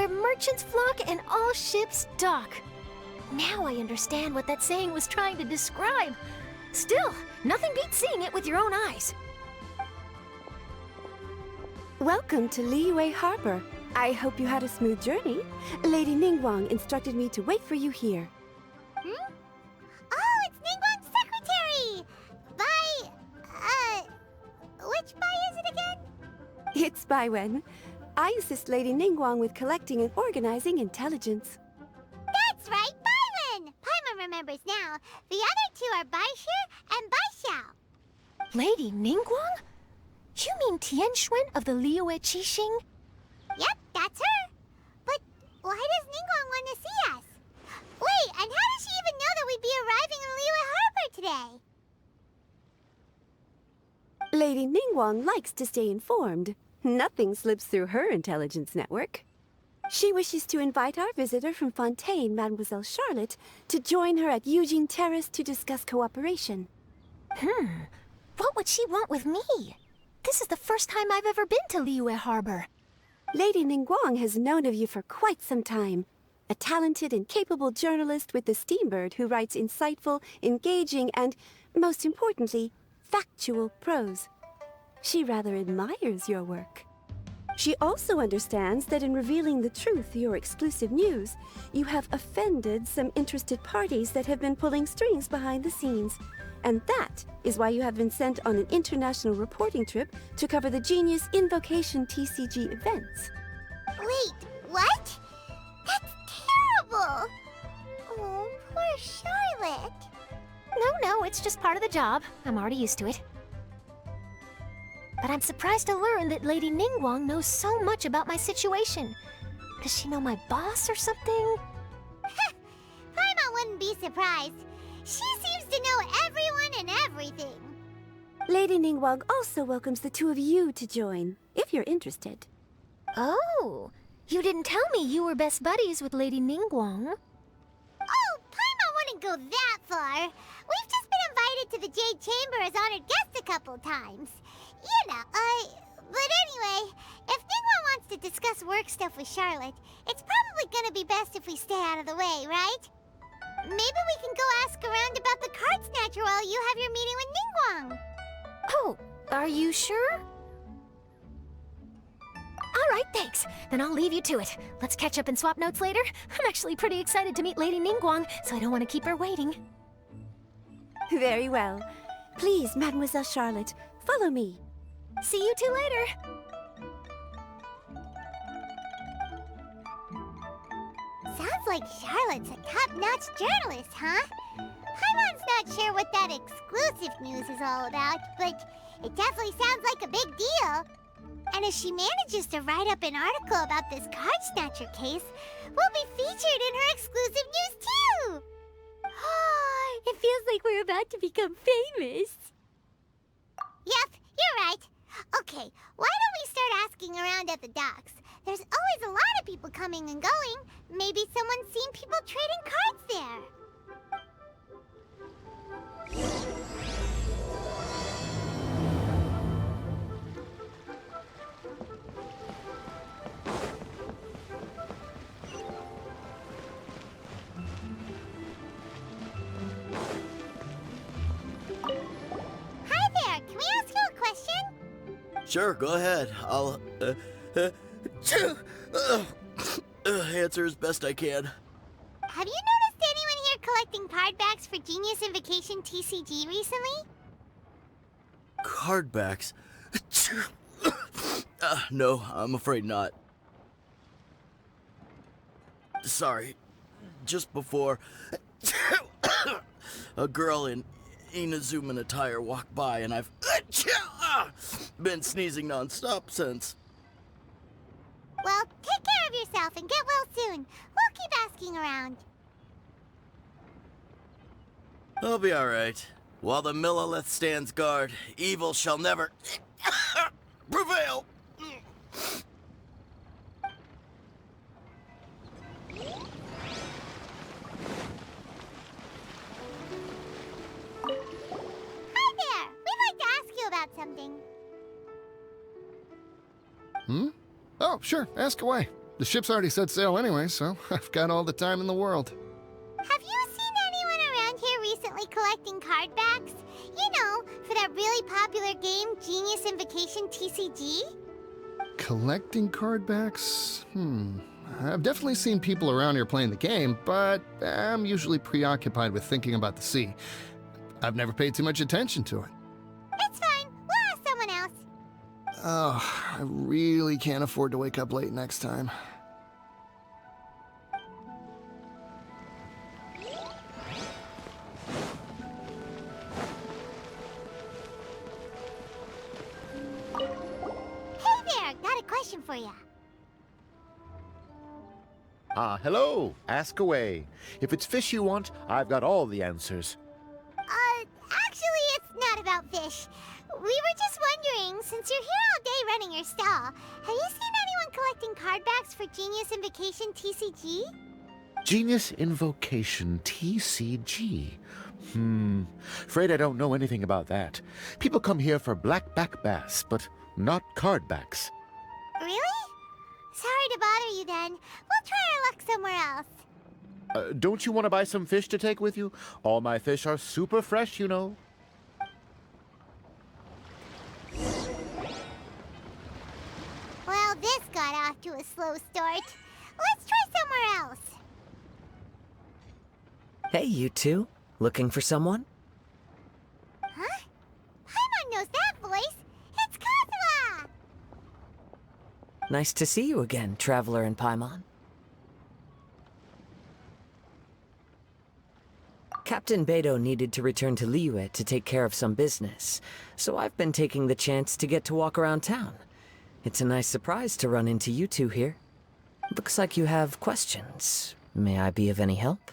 where merchants flock and all ships dock. Now I understand what that saying was trying to describe. Still, nothing beats seeing it with your own eyes. Welcome to Liyue Harbor. I hope you had a smooth journey. Lady Ningguang instructed me to wait for you here. Hmm? Oh, it's Ningguang's secretary! Which Bai is it again? It's Baiwen. I assist Lady Ningguang with collecting and organizing intelligence. That's right, Baiwen! Paimon remembers now. The other two are Baishir and Baishao. Lady Ningguang? You mean Tianxuan of the Liyue Qixing? Yep, that's her. But why does Ningguang want to see us? Wait, and how does she even know that we'd be arriving in Liyue Harbor today? Lady Ningguang likes to stay informed. Nothing slips through her intelligence network. She wishes to invite our visitor from Fontaine, Mademoiselle Charlotte, to join her at Eugene Terrace to discuss cooperation. What would she want with me? This is the first time I've ever been to Liyue Harbor. Lady Ningguang has known of you for quite some time. A talented and capable journalist with the Steambird who writes insightful, engaging, and, most importantly, factual prose. She rather admires your work. She also understands that in revealing the truth, your exclusive news, you have offended some interested parties that have been pulling strings behind the scenes. And that is why you have been sent on an international reporting trip to cover the Genius Invocation TCG events. Wait, what? That's terrible! Oh, poor Charlotte. No, it's just part of the job. I'm already used to it. But I'm surprised to learn that Lady Ningguang knows so much about my situation. Does she know my boss or something? Paimon wouldn't be surprised. She seems to know everyone and everything. Lady Ningguang also welcomes the two of you to join, if you're interested. Oh, you didn't tell me you were best buddies with Lady Ningguang. Oh, Paimon wouldn't go that far. We've just been invited to the Jade Chamber as honored guests a couple times. You know, but anyway, if Ningguang wants to discuss work stuff with Charlotte, it's probably gonna be best if we stay out of the way, right? Maybe we can go ask around about the card snatcher while you have your meeting with Ningguang. Oh, are you sure? All right, thanks. Then I'll leave you to it. Let's catch up and swap notes later. I'm actually pretty excited to meet Lady Ningguang, so I don't want to keep her waiting. Very well. Please, Mademoiselle Charlotte, follow me. See you two later. Sounds like Charlotte's a top-notch journalist, huh? Paimon's not sure what that exclusive news is all about, but it definitely sounds like a big deal. And if she manages to write up an article about this card snatcher case, we'll be featured in her exclusive news too! It feels like we're about to become famous. Yep, you're right. Okay, why don't we start asking around at the docks? There's always a lot of people coming and going. Maybe someone's seen people trading cards there. Hi there, can we ask you a question? Sure, go ahead. I'll answer as best I can. Have you noticed anyone here collecting card backs for Genius Invocation TCG recently? Card backs? No, I'm afraid not. Sorry. Just before, a girl in Inazuman attire walked by and I've been sneezing non-stop since. Well, take care of yourself and get well soon. We'll keep asking around. I'll be alright. While the Millilith stands guard, evil shall never prevail. Hi there! We'd like to ask you about something. Oh, sure. Ask away. The ship's already set sail anyway, so I've got all the time in the world. Have you seen anyone around here recently collecting card backs? You know, for that really popular game, Genius Invocation TCG? Collecting card backs? I've definitely seen people around here playing the game, but I'm usually preoccupied with thinking about the sea. I've never paid too much attention to it. It's fine. We'll ask someone else. Oh, I really can't afford to wake up late next time. Hey there, got a question for you. Hello. Ask away. If it's fish you want, I've got all the answers. Actually, it's not about fish. We were just wondering, since you're here all day running your stall, have you seen anyone collecting card backs for Genius Invocation TCG? Genius Invocation TCG. Afraid I don't know anything about that. People come here for blackback bass, but not card backs. Really? Sorry to bother you then. We'll try our luck somewhere else. Don't you want to buy some fish to take with you? All my fish are super fresh, you know. Well, this got off to a slow start. Let's try somewhere else. Hey, you two. Looking for someone? Huh? Paimon knows that voice. It's Kazuha! Nice to see you again, Traveler and Paimon. Captain Beidou needed to return to Liyue to take care of some business, so I've been taking the chance to get to walk around town. It's a nice surprise to run into you two here. Looks like you have questions. May I be of any help?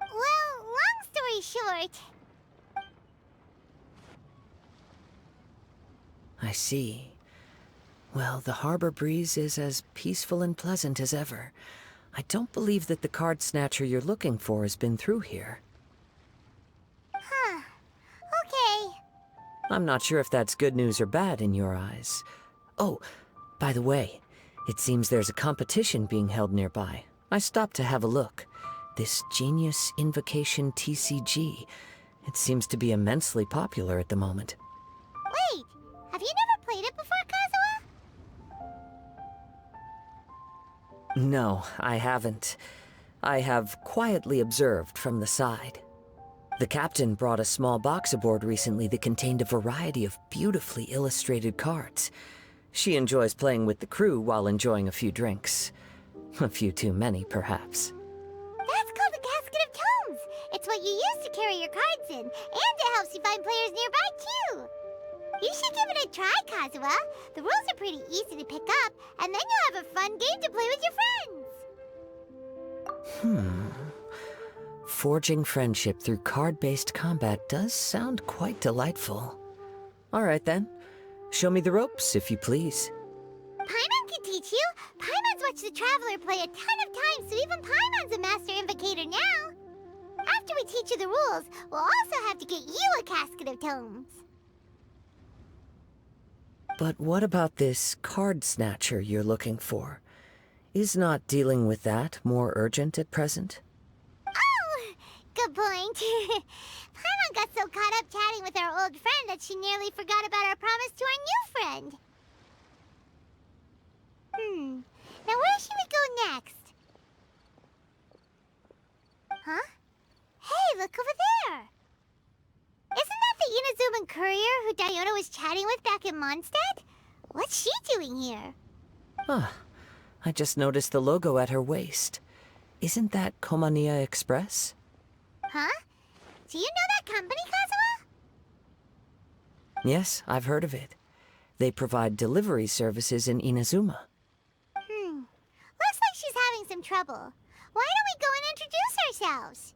Well, long story short... I see. Well, the harbor breeze is as peaceful and pleasant as ever. I don't believe that the card snatcher you're looking for has been through here. Huh. Okay. I'm not sure if that's good news or bad in your eyes. Oh, by the way, it seems there's a competition being held nearby. I stopped to have a look. This Genius Invocation TCG. It seems to be immensely popular at the moment. Wait, have you never played it before, Kazuha? No, I haven't. I have quietly observed from the side. The captain brought a small box aboard recently that contained a variety of beautifully illustrated cards. She enjoys playing with the crew while enjoying a few drinks. A few too many, perhaps. That's called a casket of tomes. It's what you use to carry your cards in, and it helps you find players nearby, too. You should give it a try, Kazuha. The rules are pretty easy to pick up, and then you'll have a fun game to play with your friends. Forging friendship through card-based combat does sound quite delightful. All right, then. Show me the ropes, if you please. Paimon can teach you. Paimon's watched the Traveler play a ton of times, so even Paimon's a master invocator now. After we teach you the rules, we'll also have to get you a casket of tomes. But what about this card snatcher you're looking for? Is not dealing with that more urgent at present? Oh, good point. Paimon got so caught up chatting with our old friend that she nearly forgot about our promise to our new friend. Now where should we go next? Huh? Hey, look over there! Isn't that the Inazuman courier who Diona was chatting with back in Mondstadt? What's she doing here? Ah, I just noticed the logo at her waist. Isn't that Komania Express? Huh? Do you know that company, Kazuha? Yes, I've heard of it. They provide delivery services in Inazuma. Looks like she's having some trouble. Why don't we go and introduce ourselves?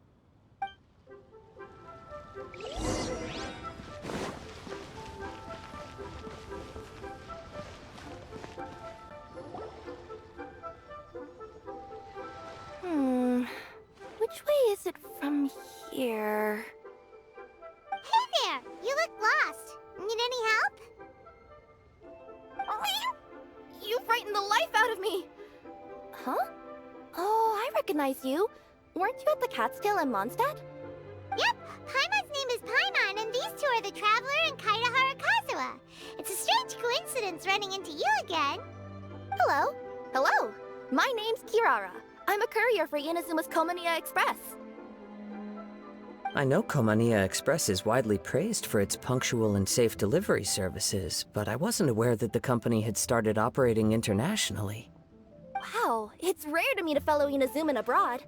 Which way is it from here? Hey there! You look lost. Need any help? You frightened the life out of me. Huh? Oh, I recognize you. Weren't you at the Cat's Tail in Mondstadt? Yep, Paimon's name is Paimon, and these two are the Traveler and Kaida Harakazuwa. It's a strange coincidence running into you again. Hello. Hello. My name's Kirara. I'm a courier for Inazuma's Komaniya Express. I know Komaniya Express is widely praised for its punctual and safe delivery services, but I wasn't aware that the company had started operating internationally. Wow, it's rare to meet a fellow Inazuman abroad.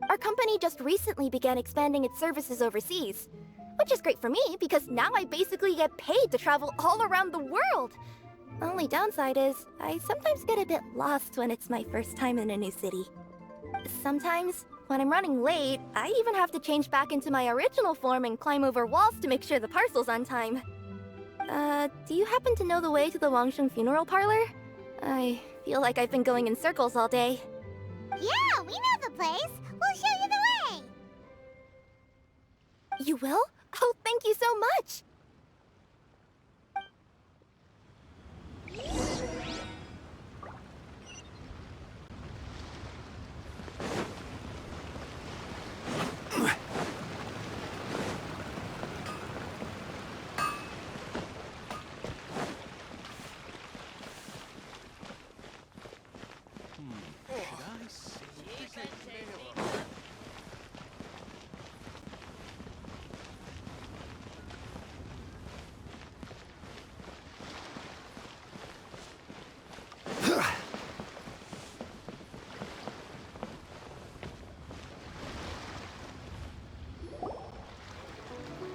Our company just recently began expanding its services overseas, which is great for me because now I basically get paid to travel all around the world. Only downside is, I sometimes get a bit lost when it's my first time in a new city. Sometimes, when I'm running late, I even have to change back into my original form and climb over walls to make sure the parcel's on time. Do you happen to know the way to the Wangsheng funeral parlor? I feel like I've been going in circles all day. Yeah, we know the place. We'll show you the way. You will? Oh, thank you so much!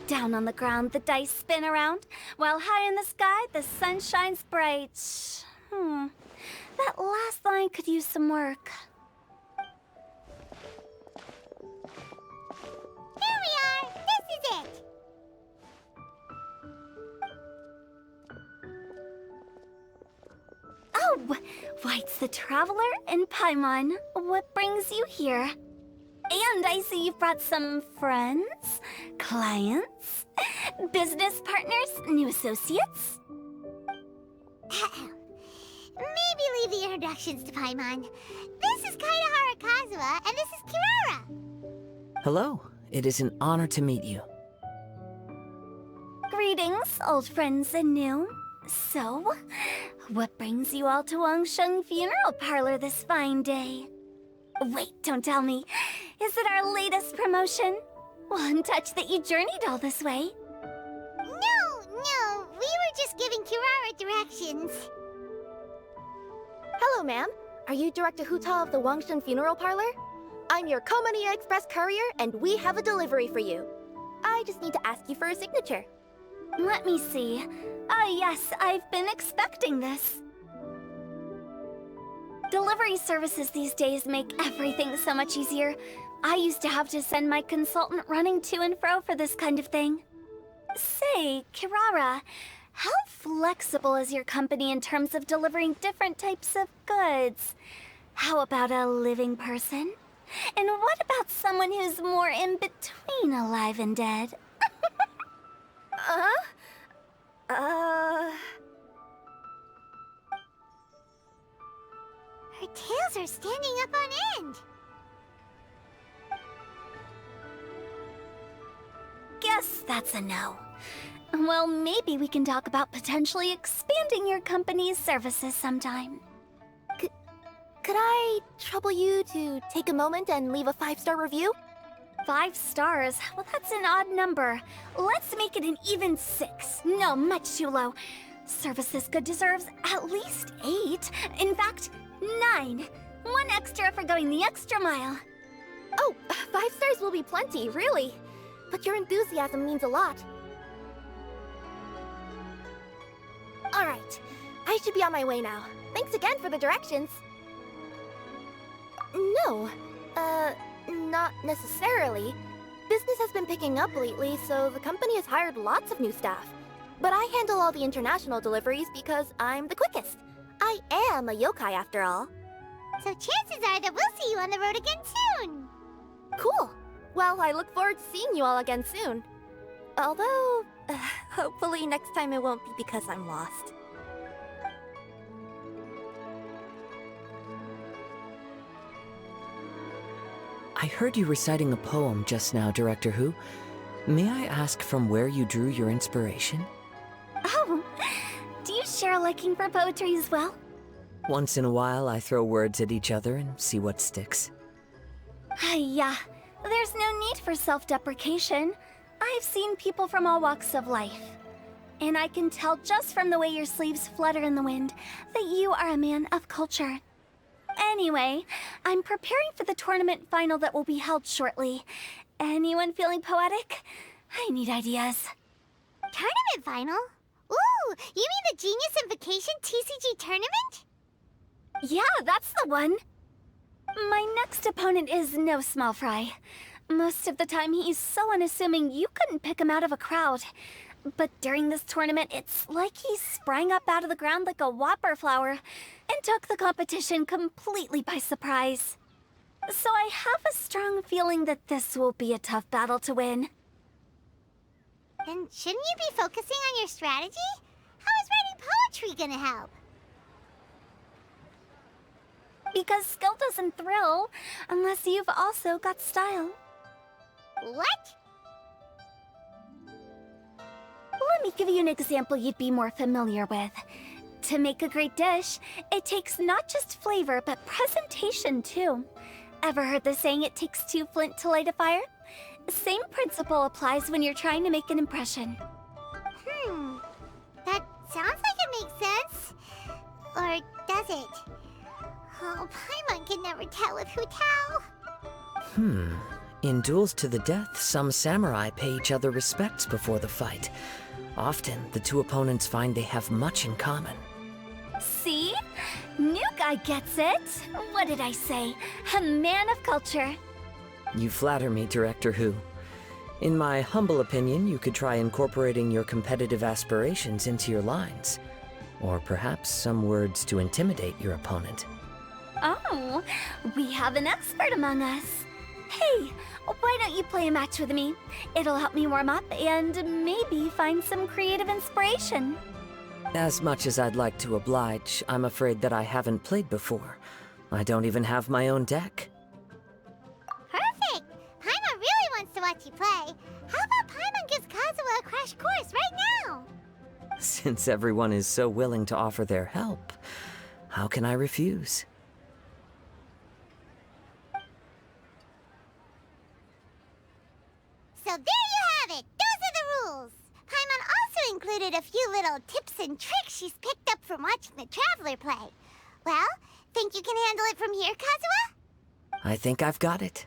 Down on the ground, the dice spin around, while high in the sky, the sun shines bright. That last line could use some work. Here we are! This is it! Oh, why, it's the Traveler and Paimon. What brings you here? And I see you've brought some friends, clients, business partners, new associates. Maybe leave the introductions to Paimon. This is Kaida Harakazuwa, and this is Kirara. Hello, it is an honor to meet you. Greetings, old friends and new. So, what brings you all to Wangsheng Funeral Parlor this fine day? Wait, don't tell me. Is it our latest promotion? One touch that you journeyed all this way? No, we were just giving Kirara directions. Hello, ma'am. Are you Director Huta of the Wangsheng Funeral Parlor? I'm your Komaniya Express courier, and we have a delivery for you. I just need to ask you for a signature. Let me see. Ah, yes, I've been expecting this. Delivery services these days make everything so much easier. I used to have to send my consultant running to and fro for this kind of thing. Say, Kirara, how flexible is your company in terms of delivering different types of goods? How about a living person? And what about someone who's more in between alive and dead? Her tails are standing up on end. Guess that's a no. Well, maybe we can talk about potentially expanding your company's services sometime. Could I trouble you to take a moment and leave a 5-star review? 5 stars? Well, that's an odd number. Let's make it an even 6. No, much too low. Service this good deserves at least 8. In fact, 9. 1 extra for going the extra mile. Oh, 5 stars will be plenty, really. But your enthusiasm means a lot. All right, I should be on my way now. Thanks again for the directions. No, not necessarily. Business has been picking up lately, so the company has hired lots of new staff. But I handle all the international deliveries because I'm the quickest. I am a yokai after all. So chances are that we'll see you on the road again soon. Cool. Well, I look forward to seeing you all again soon. Although, hopefully next time it won't be because I'm lost. I heard you reciting a poem just now, Director Who. May I ask from where you drew your inspiration? Oh, do you share a liking for poetry as well? Once in a while, I throw words at each other and see what sticks. Yeah, there's no need for self-deprecation. I've seen people from all walks of life. And I can tell just from the way your sleeves flutter in the wind that you are a man of culture. Anyway, I'm preparing for the tournament final that will be held shortly. Anyone feeling poetic? I need ideas. Tournament final? Ooh, you mean the Genius Invocation TCG tournament? Yeah, that's the one. My next opponent is no small fry. Most of the time he's so unassuming you couldn't pick him out of a crowd. But during this tournament, it's like he sprang up out of the ground like a whopper flower and took the competition completely by surprise. So I have a strong feeling that this will be a tough battle to win. Then shouldn't you be focusing on your strategy? How is writing poetry gonna help? Because skill doesn't thrill unless you've also got style. What? Let me give you an example you'd be more familiar with. To make a great dish, it takes not just flavor, but presentation too. Ever heard the saying, it takes two flint to light a fire? Same principle applies when you're trying to make an impression. That sounds like it makes sense. Or does it? Oh, Paimon can never tell with Hu Tao. In duels to the death, some samurai pay each other respects before the fight. Often, the two opponents find they have much in common. See? New guy gets it. What did I say? A man of culture. You flatter me, Director Who. In my humble opinion, you could try incorporating your competitive aspirations into your lines. Or perhaps some words to intimidate your opponent. Oh, we have an expert among us. Hey, why don't you play a match with me? It'll help me warm up and maybe find some creative inspiration. As much as I'd like to oblige, I'm afraid that I haven't played before. I don't even have my own deck. Perfect! Paimon really wants to watch you play. How about Paimon gives Kazuha a crash course right now? Since everyone is so willing to offer their help, how can I refuse? So there you have it! Those are the rules! Paimon also included a few little tips and tricks she's picked up from watching the Traveler play. Well, think you can handle it from here, Kazuha? I think I've got it.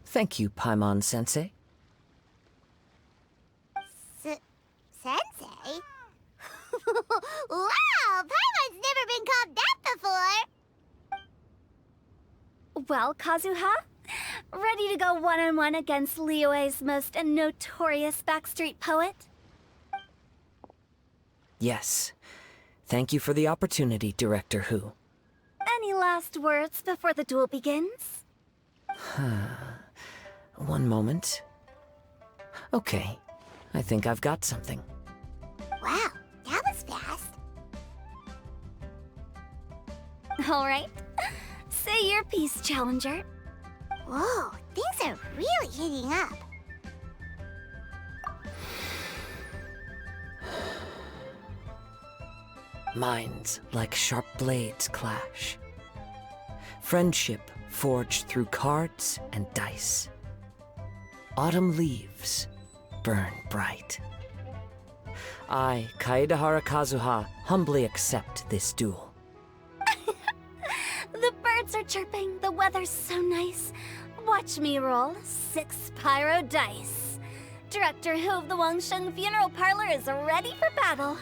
Thank you, Paimon-sensei. Sensei? Wow! Paimon's never been called that before! Well, Kazuha, ready to go one-on-one against Liyue's most notorious backstreet poet? Yes. Thank you for the opportunity, Director Who. Any last words before the duel begins? One moment. Okay. I think I've got something. Wow, that was fast. All right. Say your piece, Challenger. Whoa, things are really heating up. Minds like sharp blades clash. Friendship forged through cards and dice. Autumn leaves burn bright. I, Kaedahara Kazuha, humbly accept this duel. The birds are chirping, the weather's so nice. Watch me roll 6 pyro dice. Director Who of the Wangsheng Funeral Parlor is ready for battle.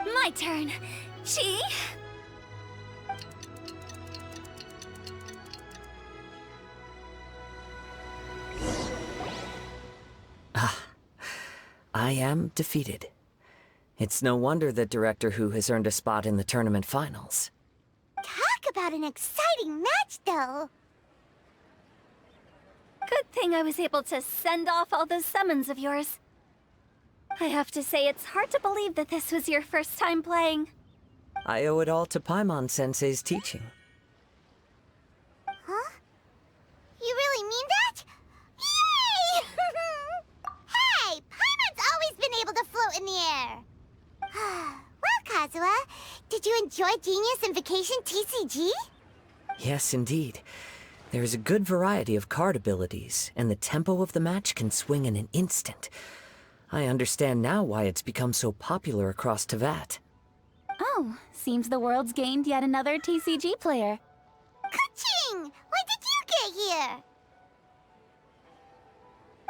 My turn. Chi? I am defeated. It's no wonder that Director Who has earned a spot in the tournament finals. Talk about an exciting match, though. Good thing I was able to send off all those summons of yours. I have to say, it's hard to believe that this was your first time playing. I owe it all to Paimon-sensei's teaching. Huh? You really mean that? Yay! Hey, Paimon's always been able to float in the air. Well, Kazuha, did you enjoy Genius Invocation TCG? Yes, indeed. There is a good variety of card abilities, and the tempo of the match can swing in an instant. I understand now why it's become so popular across Tevat. Oh, seems the world's gained yet another TCG player. Ka-ching! When did you get here?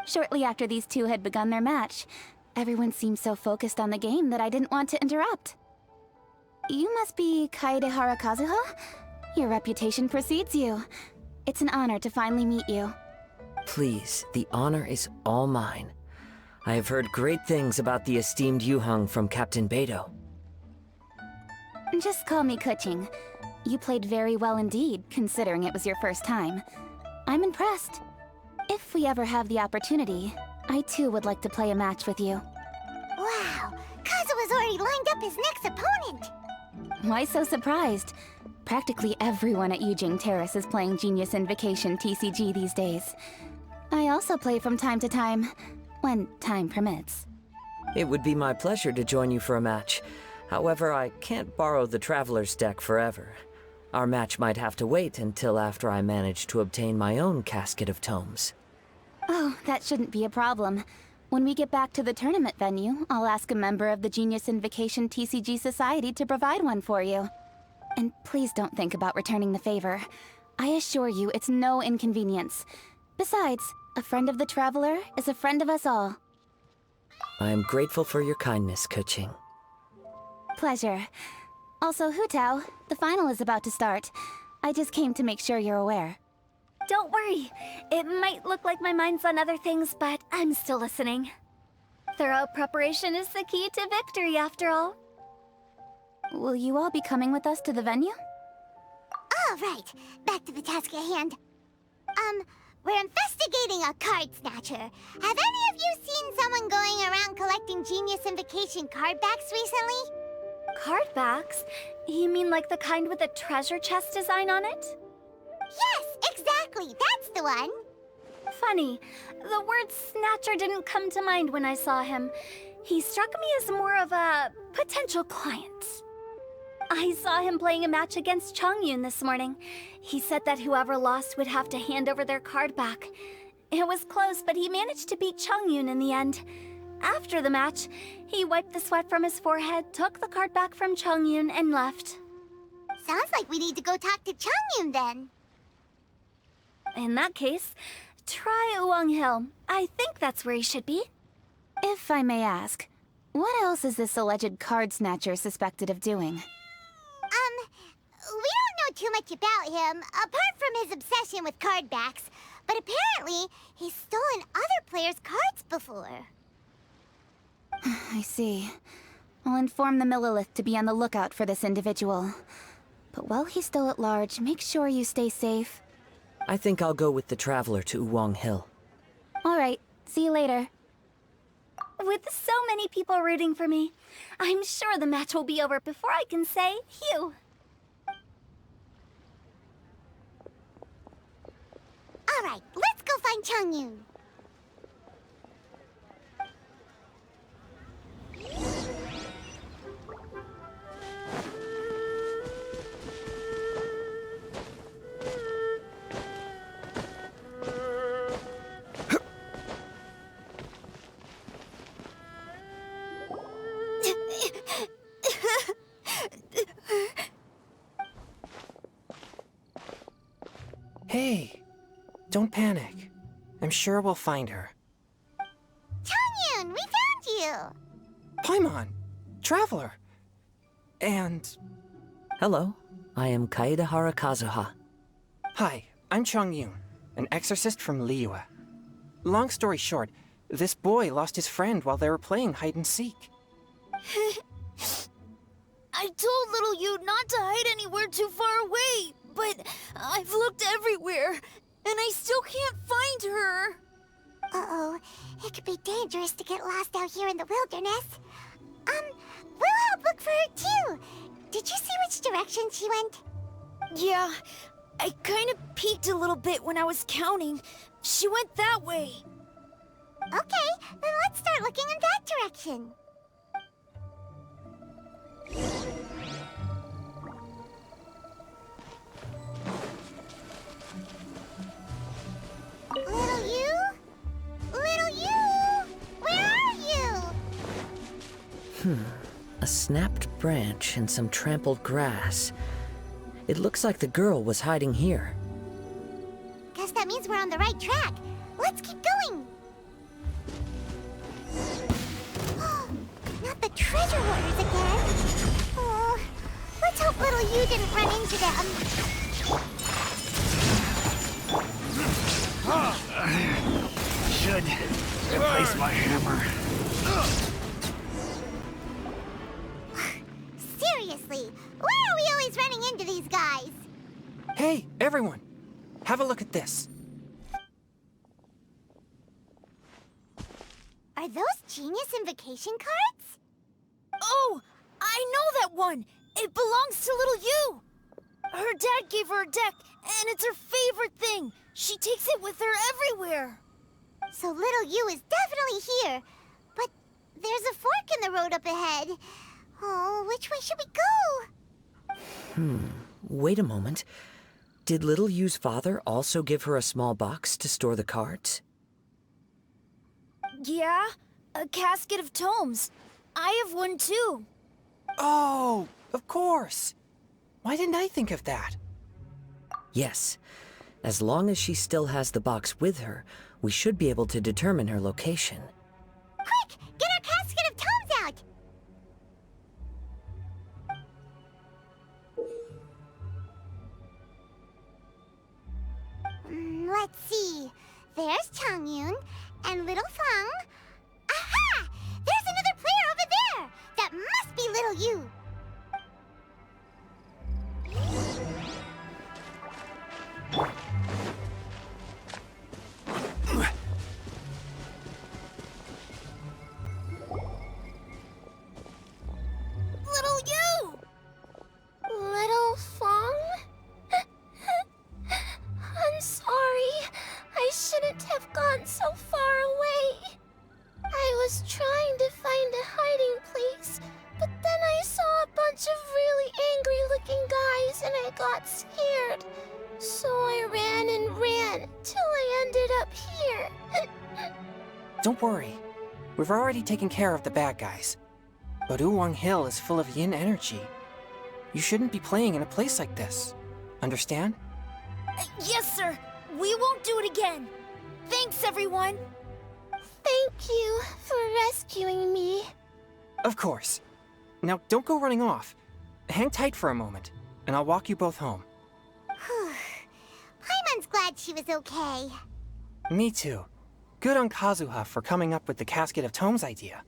Shortly after these two had begun their match, everyone seemed so focused on the game that I didn't want to interrupt. You must be Kaedehara Kazuha? Your reputation precedes you. It's an honor to finally meet you. Please, the honor is all mine. I have heard great things about the esteemed Yuheng from Captain Beidou. Just call me Kuching. You played very well indeed, considering it was your first time. I'm impressed. If we ever have the opportunity, I too would like to play a match with you. Wow, Kazuha's already lined up his next opponent. Why so surprised? Practically everyone at Yujing Terrace is playing Genius Invocation TCG these days. I also play from time to time, when time permits. It would be my pleasure to join you for a match. However, I can't borrow the Traveler's deck forever. Our match might have to wait until after I manage to obtain my own casket of tomes. Oh, that shouldn't be a problem. When we get back to the tournament venue, I'll ask a member of the Genius Invocation TCG Society to provide one for you. And please don't think about returning the favor. I assure you it's no inconvenience. Besides, a friend of the Traveler is a friend of us all. I am grateful for your kindness, Kuching. Pleasure. Also, Hutao, the final is about to start. I just came to make sure you're aware. Don't worry. It might look like my mind's on other things, but I'm still listening. Thorough preparation is the key to victory, after all. Will you all be coming with us to the venue? All right, back to the task at hand. We're investigating a card snatcher. Have any of you seen someone going around collecting Genius Invocation card backs recently? Card backs? You mean like the kind with a treasure chest design on it? Yes, exactly, that's the one. Funny, the word snatcher didn't come to mind when I saw him. He struck me as more of a potential client. I saw him playing a match against Chongyun this morning. He said that whoever lost would have to hand over their card back. It was close, but he managed to beat Chongyun in the end. After the match, he wiped the sweat from his forehead, took the card back from Chongyun, and left. Sounds like we need to go talk to Chongyun then. In that case, try Uwang Hill. I think that's where he should be. If I may ask, what else is this alleged card snatcher suspected of doing? We don't know too much about him, apart from his obsession with card backs. But apparently, he's stolen other players' cards before. I see. I'll inform the Millilith to be on the lookout for this individual. But while he's still at large, make sure you stay safe. I think I'll go with the Traveler to Uwang Hill. All right, see you later. With so many people rooting for me, I'm sure the match will be over before I can say phew. All right, let's go find Chongyun. Hey, don't panic. I'm sure we'll find her. Chongyun, we found you! Paimon! Traveler! And... Hello, I am Kaedehara Kazuha. Hi, I'm Chongyun, an exorcist from Liyue. Long story short, this boy lost his friend while they were playing hide-and-seek. I told little you not to hide anywhere too far away, but I've looked everywhere, and I still can't find her. Uh-oh, it could be dangerous to get lost out here in the wilderness. We'll help look for her too. Did you see which direction she went? Yeah, I kind of peeked a little bit when I was counting. She went that way. Okay, then let's start looking in that direction. Little you? Little you? Where are you? A snapped branch and some trampled grass. It looks like the girl was hiding here. Guess that means we're on the right track. Let's keep going. Not the treasure hoarders again. Oh, let's hope little you didn't run into them. Should replace my hammer. Seriously, why are we always running into these guys? Hey, everyone! Have a look at this. Are those genius invocation cards? Oh, I know that one. It belongs to little you. Her dad gave her a deck, and it's her favorite thing. She takes it with her everywhere. So little you is definitely here. But there's a fork in the road up ahead. Oh, which way should we go? Wait a moment. Did little Yu's father also give her a small box to store the cards? Yeah, a casket of tomes. I have one too. Oh, of course. Why didn't I think of that? Yes. As long as she still has the box with her, we should be able to determine her location. Quick, get our casket of tomes out. Let's see. There's Changyun and little Fang. Aha! There's another player over there. That must be little you. Little you! Little Fong? I'm sorry. I shouldn't have gone so far away. I was trying to find a hiding place, but then I saw a bunch of really angry-looking guys and I got scared. So I ran and ran till I ended up here. Don't worry. We've already taken care of the bad guys. But Uwang Hill is full of yin energy. You shouldn't be playing in a place like this. Understand? Yes, sir. We won't do it again. Thanks, everyone. Thank you for rescuing me. Of course. Now, don't go running off. Hang tight for a moment, and I'll walk you both home. Paimon's glad she was okay. Me too. Good on Kazuha for coming up with the Casket of Tomes idea.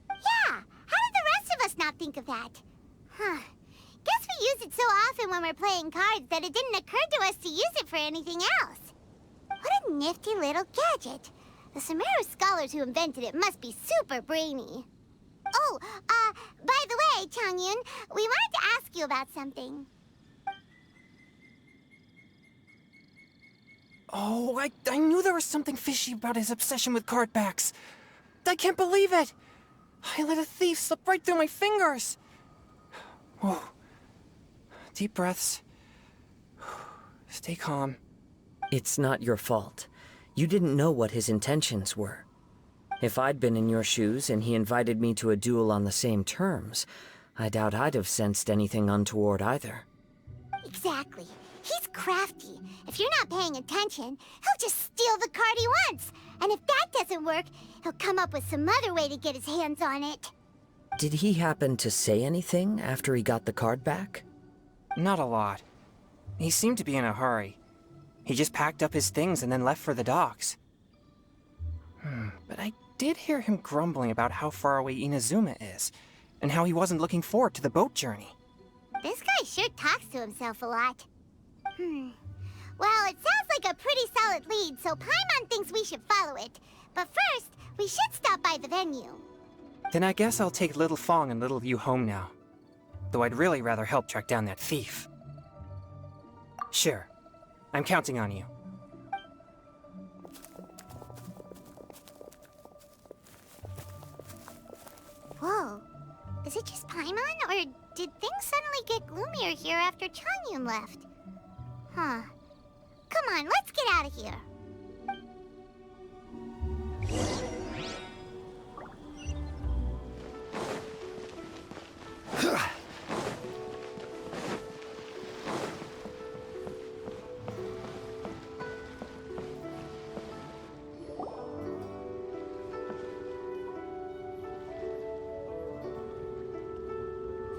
Yeah, how did the rest of us not think of that? Guess we use it so often when we're playing cards that it didn't occur to us to use it for anything else. What a nifty little gadget. The Sumeru scholars who invented it must be super brainy. Oh, by the way, Changyun, we wanted to ask you about something. Oh, I knew there was something fishy about his obsession with card backs. I can't believe it! I let a thief slip right through my fingers! Whoa. Deep breaths. Stay calm. It's not your fault. You didn't know what his intentions were. If I'd been in your shoes and he invited me to a duel on the same terms, I doubt I'd have sensed anything untoward either. Exactly. He's crafty. If you're not paying attention, he'll just steal the card he wants. And if that doesn't work, he'll come up with some other way to get his hands on it. Did he happen to say anything after he got the card back? Not a lot. He seemed to be in a hurry. He just packed up his things and then left for the docks. But I did hear him grumbling about how far away Inazuma is, and how he wasn't looking forward to the boat journey. This guy sure talks to himself a lot. Well, it sounds like a pretty solid lead, so Paimon thinks we should follow it. But first, we should stop by the venue. Then I guess I'll take little Fong and little Yu home now. though I'd really rather help track down that thief. Sure. I'm counting on you. Whoa. Is it just Paimon, or did things suddenly get gloomier here after Changyun left? Huh. Come on, let's get out of here.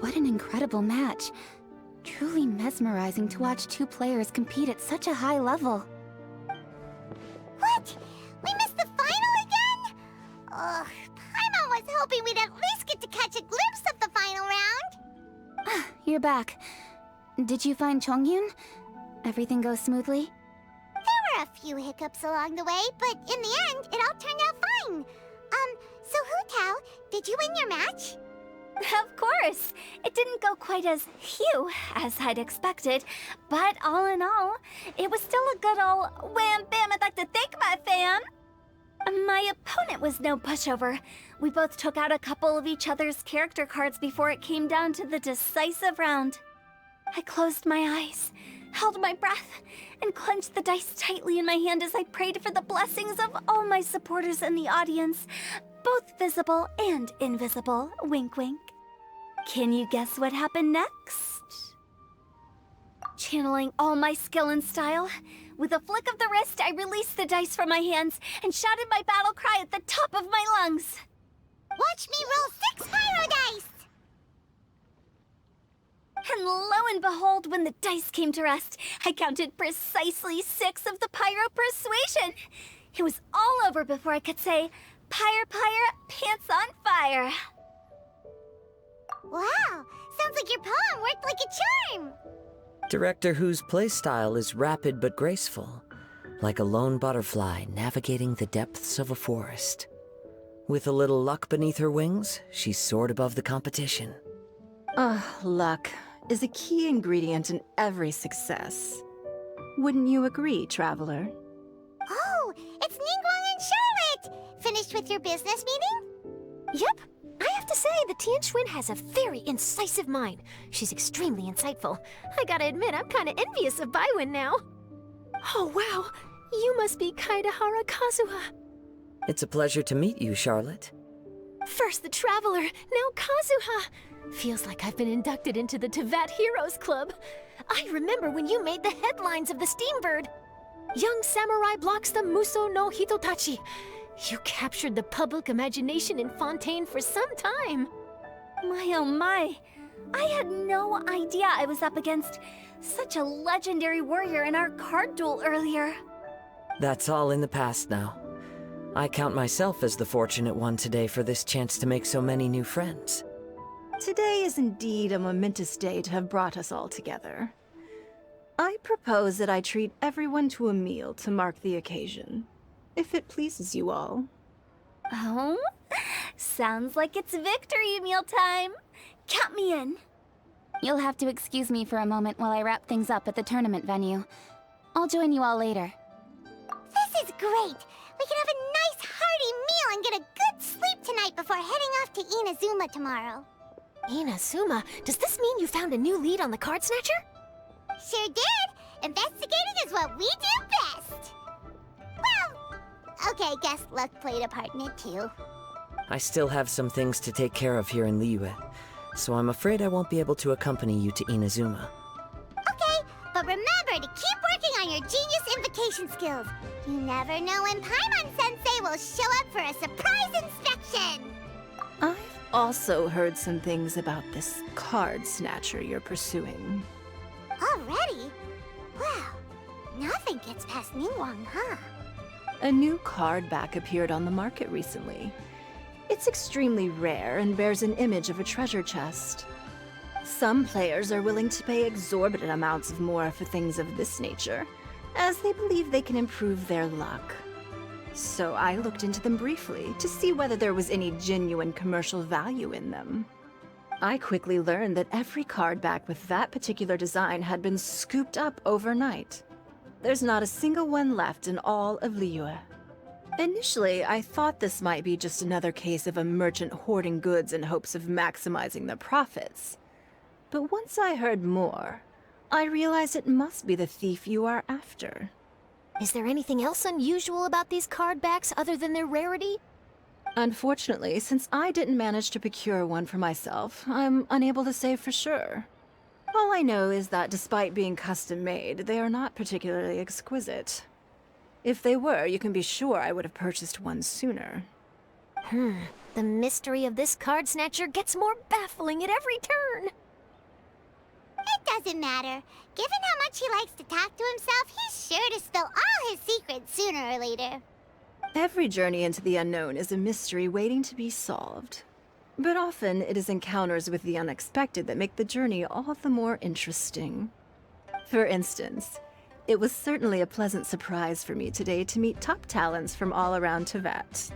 What an incredible match. Truly mesmerizing to watch two players compete at such a high level. What? We missed the final again? Ugh, Paimon was hoping we'd at least get to catch a glimpse of the final round. You're back. Did you find Chongyun? Everything go smoothly? There were a few hiccups along the way, but in the end, it all turned out fine. So Hu Tao, did you win your match? Of course! It didn't go quite as phew as I'd expected, but all in all, it was still a good ol' wham bam I'd like to thank my fan! My opponent was no pushover. We both took out a couple of each other's character cards before it came down to the decisive round. I closed my eyes, held my breath, and clenched the dice tightly in my hand as I prayed for the blessings of all my supporters in the audience, both visible and invisible, wink wink. Can you guess what happened next? Channeling all my skill and style, with a flick of the wrist, I released the dice from my hands and shouted my battle cry at the top of my lungs. Watch me roll 6 pyro dice! And lo and behold, when the dice came to rest, I counted precisely 6 of the pyro persuasion. It was all over before I could say, Pyre, pants on fire. Wow, sounds like your poem worked like a charm. Director Who's playstyle is rapid but graceful, like a lone butterfly navigating the depths of a forest. With a little luck beneath her wings, she soared above the competition. Luck is a key ingredient in every success. Wouldn't you agree, Traveler? Oh, it's Ningguang and Charlotte! Finished with your business meeting? Yep. I have to say, the Tianquan has a very incisive mind. She's extremely insightful. I gotta admit, I'm kinda envious of Baiwen now. Oh, wow. You must be Kaidahara Kazuha. It's a pleasure to meet you, Charlotte. First the Traveler, now Kazuha. Feels like I've been inducted into the Tevat Heroes Club. I remember when you made the headlines of the Steambird. Young samurai blocks the Muso no Hitotachi. You captured the public imagination in Fontaine for some time. My oh my. I had no idea I was up against such a legendary warrior in our card duel earlier. That's all in the past now. I count myself as the fortunate one today for this chance to make so many new friends. Today is indeed a momentous day to have brought us all together. I propose that I treat everyone to a meal to mark the occasion, if it pleases you all. Oh? Sounds like it's victory meal time. Count me in. You'll have to excuse me for a moment while I wrap things up at the tournament venue. I'll join you all later. This is great! We can have a nice hearty meal and get a good sleep tonight before heading off to Inazuma tomorrow. Inazuma, does this mean you found a new lead on the Card Snatcher? Sure did! Investigating is what we do best! Well, okay, guess luck played a part in it too. I still have some things to take care of here in Liyue, so I'm afraid I won't be able to accompany you to Inazuma. Okay, but remember to keep working on your genius invocation skills. You never know when Paimon-sensei will show up for a surprise inspection! I've also heard some things about this card snatcher you're pursuing. Already? Well, nothing gets past Ningguang, huh? A new card back appeared on the market recently. It's extremely rare and bears an image of a treasure chest. Some players are willing to pay exorbitant amounts of more for things of this nature, as they believe they can improve their luck. So I looked into them briefly to see whether there was any genuine commercial value in them. I quickly learned that every card back with that particular design had been scooped up overnight. There's not a single one left in all of Liyue. Initially, I thought this might be just another case of a merchant hoarding goods in hopes of maximizing their profits. But once I heard more, I realized it must be the thief you are after. Is there anything else unusual about these card backs other than their rarity? Unfortunately, since I didn't manage to procure one for myself, I'm unable to say for sure. All I know is that despite being custom-made, they are not particularly exquisite. If they were, you can be sure I would have purchased one sooner. The mystery of this card snatcher gets more baffling at every turn. It doesn't matter. Given how much he likes to talk to himself, he's sure to spill all his secrets sooner or later. Every journey into the unknown is a mystery waiting to be solved. But often, it is encounters with the unexpected that make the journey all the more interesting. For instance, it was certainly a pleasant surprise for me today to meet top talents from all around Teyvat.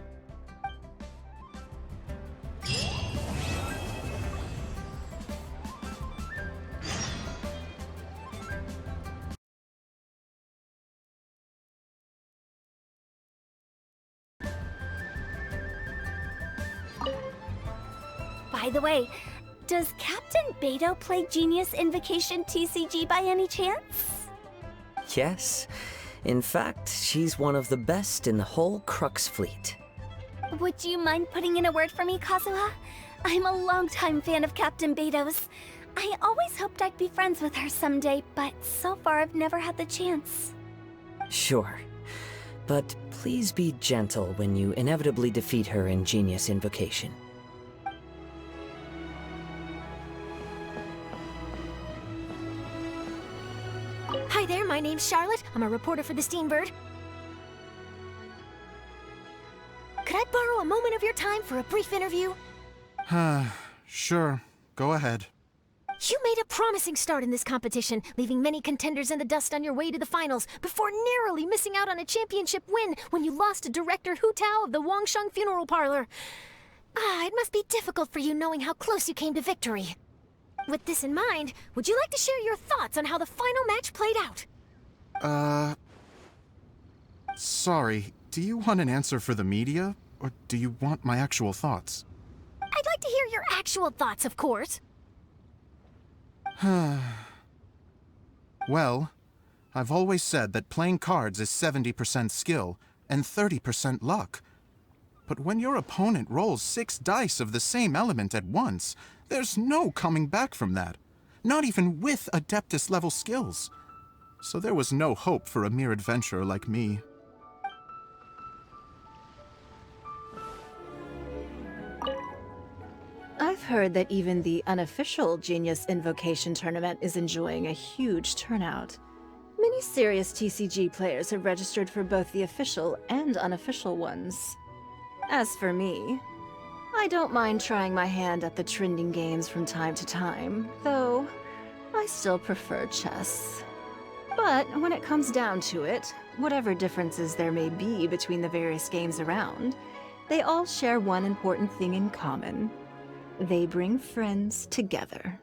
By the way, does Captain Beto play Genius Invocation TCG by any chance? Yes. In fact, she's one of the best in the whole Crux fleet. Would you mind putting in a word for me, Kazuha? I'm a longtime fan of Captain Beto's. I always hoped I'd be friends with her someday, but so far I've never had the chance. Sure. But please be gentle when you inevitably defeat her in Genius Invocation. Hi there, my name's Charlotte. I'm a reporter for the Steambird. Could I borrow a moment of your time for a brief interview? Sure. Go ahead. You made a promising start in this competition, leaving many contenders in the dust on your way to the finals, before narrowly missing out on a championship win when you lost to director Hu Tao of the Wangsheng Funeral Parlor. It must be difficult for you knowing how close you came to victory. With this in mind, would you like to share your thoughts on how the final match played out? Sorry. Do you want an answer for the media, or do you want my actual thoughts? I'd like to hear your actual thoughts, of course. Well, I've always said that playing cards is 70% skill and 30% luck. But when your opponent rolls 6 dice of the same element at once, there's no coming back from that. Not even with Adeptus-level skills. So there was no hope for a mere adventurer like me. I've heard that even the unofficial Genius Invocation tournament is enjoying a huge turnout. Many serious TCG players have registered for both the official and unofficial ones. As for me, I don't mind trying my hand at the trending games from time to time, though I still prefer chess. But when it comes down to it, whatever differences there may be between the various games around, they all share one important thing in common. They bring friends together.